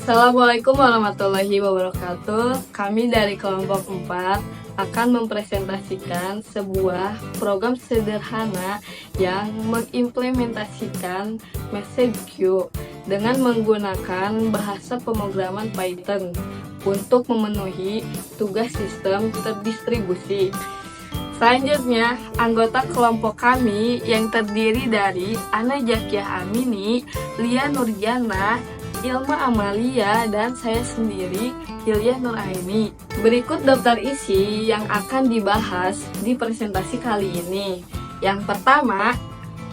Assalamualaikum warahmatullahi wabarakatuh. Kami dari kelompok 4 akan mempresentasikan sebuah program sederhana yang mengimplementasikan message queue dengan menggunakan bahasa pemrograman Python untuk memenuhi tugas sistem terdistribusi. Selanjutnya, anggota kelompok kami yang terdiri dari Ana Zakiah Amini, Lia Nurjana, Ilma Amalia, dan saya sendiri, Hilya Nuraini. Berikut daftar isi yang akan dibahas di presentasi kali ini. Yang pertama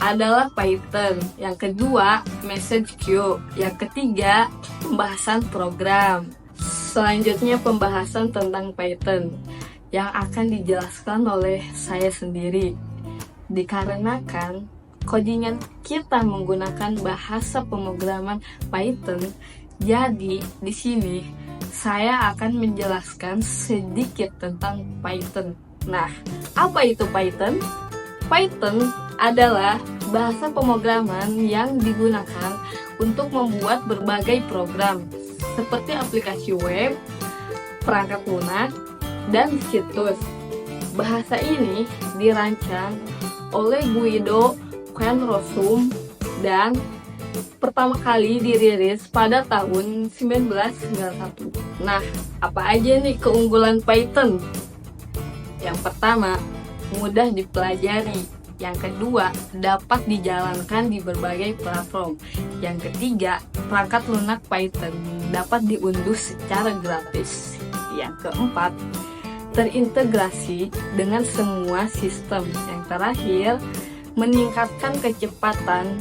adalah Python, yang kedua message queue, yang ketiga pembahasan program. Selanjutnya pembahasan tentang Python yang akan dijelaskan oleh saya sendiri. Dikarenakan codingan kita menggunakan bahasa pemrograman Python, jadi di sini saya akan menjelaskan sedikit tentang Python. Nah, apa itu Python? Python adalah bahasa pemrograman yang digunakan untuk membuat berbagai program seperti aplikasi web, perangkat lunak, dan situs. Bahasa ini dirancang oleh Guido Quenrosum dan pertama kali dirilis pada tahun 1991. Nah, apa aja nih keunggulan Python? Yang pertama, mudah dipelajari. Yang kedua, dapat dijalankan di berbagai platform. Yang ketiga, perangkat lunak Python dapat diunduh secara gratis. Yang keempat, terintegrasi dengan semua sistem. Yang terakhir, meningkatkan kecepatan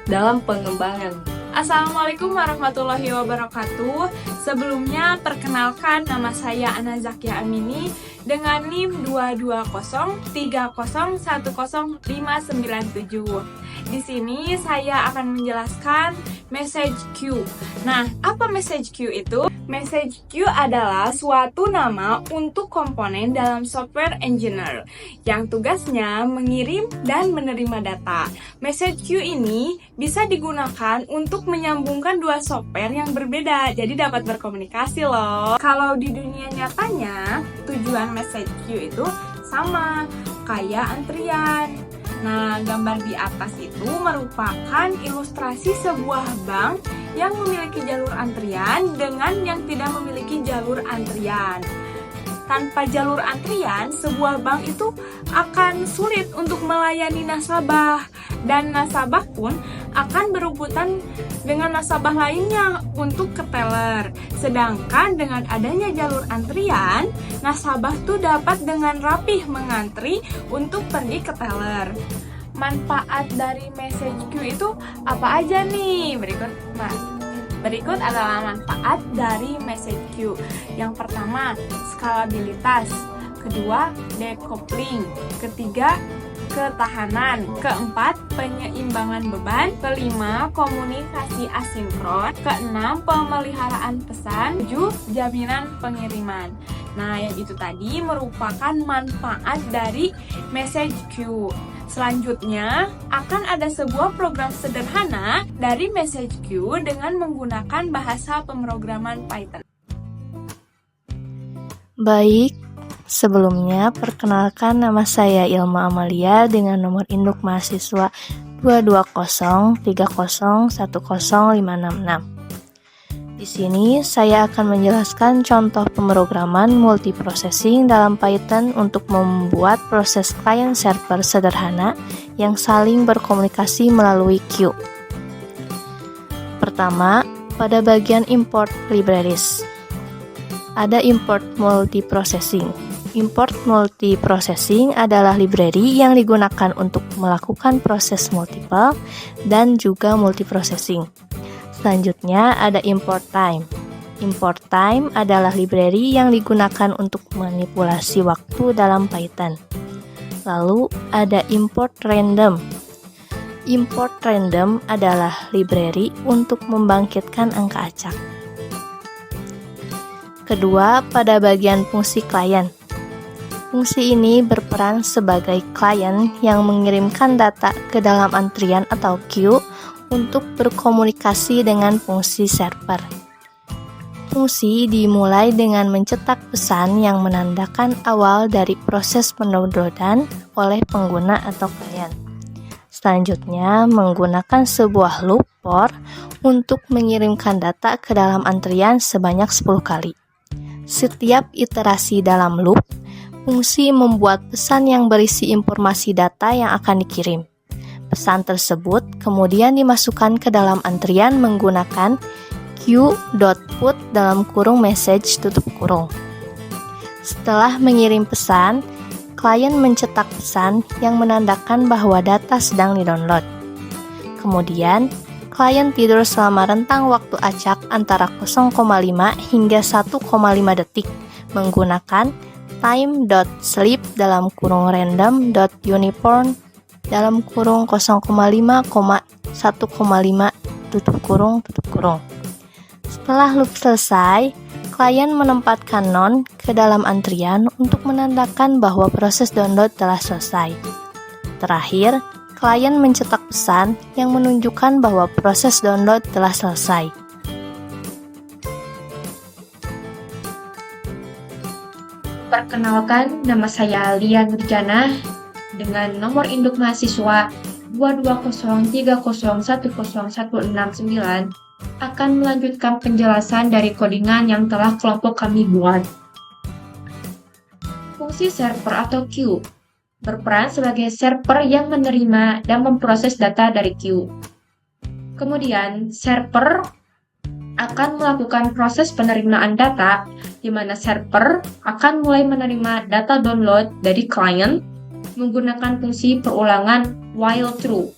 dalam pengembangan. Assalamualaikum warahmatullahi wabarakatuh. Sebelumnya perkenalkan, nama saya Ana Zakiah Amini dengan NIM 22030105997. Di sini saya akan menjelaskan message queue. Nah, apa message queue itu? Message queue adalah suatu nama untuk komponen dalam software engineer yang tugasnya mengirim dan menerima data. Message queue ini bisa digunakan untuk menyambungkan dua software yang berbeda, jadi dapat berkomunikasi loh. Kalau di dunia nyatanya, tujuan message queue itu sama kayak antrian. Nah, gambar di atas itu merupakan ilustrasi sebuah bank yang memiliki jalur antrian dengan yang tidak memiliki jalur antrian. Tanpa jalur antrian, sebuah bank itu akan sulit untuk melayani nasabah, dan nasabah pun akan berebutan dengan nasabah lainnya untuk ke teller. Sedangkan dengan adanya jalur antrian, nasabah tuh dapat dengan rapih mengantri untuk pergi ke teller. Manfaat dari message queue itu apa aja nih? Berikut adalah manfaat dari message queue. Yang pertama, skalabilitas. Kedua, decoupling. Ketiga, ketahanan. Keempat, penyeimbangan beban. Kelima, komunikasi asinkron. Keenam, pemeliharaan pesan. 7, jaminan pengiriman. Nah, yang itu tadi merupakan manfaat dari message queue. Selanjutnya, akan ada sebuah program sederhana dari message queue dengan menggunakan bahasa pemrograman Python. Baik, sebelumnya perkenalkan, nama saya Ilma Amalia dengan nomor induk mahasiswa 22030105666. Di sini saya akan menjelaskan contoh pemrograman multiprocessing dalam Python untuk membuat proses client server sederhana yang saling berkomunikasi melalui queue. Pertama, pada bagian import libraries, ada import multiprocessing. Import multiprocessing adalah library yang digunakan untuk melakukan proses multiple dan juga multiprocessing. Selanjutnya ada import time. Import time adalah library yang digunakan untuk manipulasi waktu dalam Python. Lalu ada import random. Import random adalah library untuk membangkitkan angka acak. Kedua, pada bagian fungsi klien. Fungsi ini berperan sebagai klien yang mengirimkan data ke dalam antrian atau queue untuk berkomunikasi dengan fungsi server. Fungsi dimulai dengan mencetak pesan yang menandakan awal dari proses pendownloadan oleh pengguna atau klien. Selanjutnya, menggunakan sebuah loop for untuk mengirimkan data ke dalam antrian sebanyak 10 kali. Setiap iterasi dalam loop, fungsi membuat pesan yang berisi informasi data yang akan dikirim. Pesan tersebut kemudian dimasukkan ke dalam antrian menggunakan queue.put dalam kurung message tutup kurung. Setelah mengirim pesan, klien mencetak pesan yang menandakan bahwa data sedang didownload. Kemudian, klien tidur selama rentang waktu acak antara 0,5 hingga 1,5 detik menggunakan time.sleep dalam kurung random.uniform dalam kurung 0,5, 1,5 tutup kurung. Setelah loop selesai, klien menempatkan non ke dalam antrian untuk menandakan bahwa proses download telah selesai. Terakhir, klien mencetak pesan yang menunjukkan bahwa proses download telah selesai. Perkenalkan, nama saya Lia Nurjana dengan nomor induk mahasiswa 22030101069 akan melanjutkan penjelasan dari codingan yang telah kelompok kami buat. Fungsi server atau queue berperan sebagai server yang menerima dan memproses data dari queue. Kemudian, server akan melakukan proses penerimaan data, di mana server akan mulai menerima data download dari klien menggunakan fungsi perulangan while true.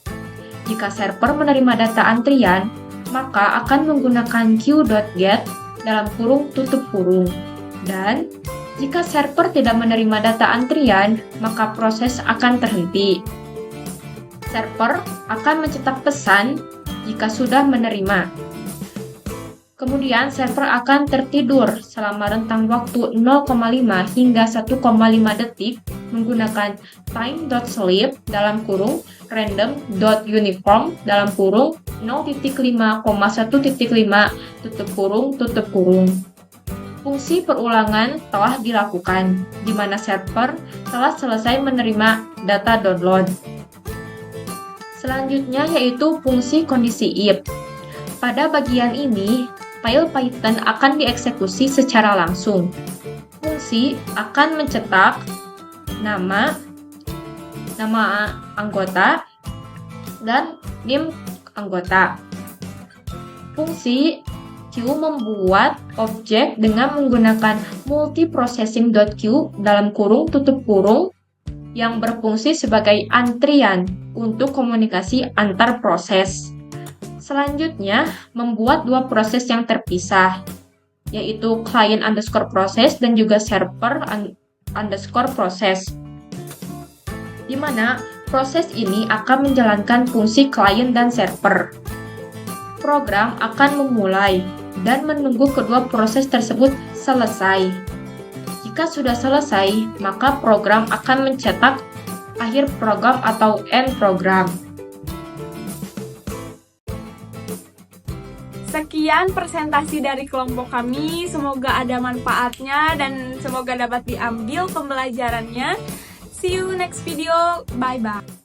Jika server menerima data antrian, maka akan menggunakan queue.get dalam kurung tutup kurung. Dan jika server tidak menerima data antrian, maka proses akan terhenti. Server akan mencetak pesan jika sudah menerima. Kemudian server akan tertidur selama rentang waktu 0,5 hingga 1,5 detik menggunakan time.sleep dalam kurung random.uniform dalam kurung 0,5,1.5 tutup kurung. Fungsi perulangan telah dilakukan, di mana server telah selesai menerima data download. Selanjutnya yaitu fungsi kondisi if. Pada bagian ini, file Python akan dieksekusi secara langsung. Fungsi akan mencetak nama anggota, dan NIM anggota. Fungsi queue membuat objek dengan menggunakan multiprocessing.queue dalam kurung tutup kurung yang berfungsi sebagai antrian untuk komunikasi antar proses. Selanjutnya, membuat dua proses yang terpisah, yaitu client underscore process dan juga server underscore process, di mana proses ini akan menjalankan fungsi client dan server. Program akan memulai dan menunggu kedua proses tersebut selesai. Jika sudah selesai, maka program akan mencetak akhir program atau end program. Sekian presentasi dari kelompok kami, semoga ada manfaatnya dan semoga dapat diambil pembelajarannya. See you next video, bye-bye.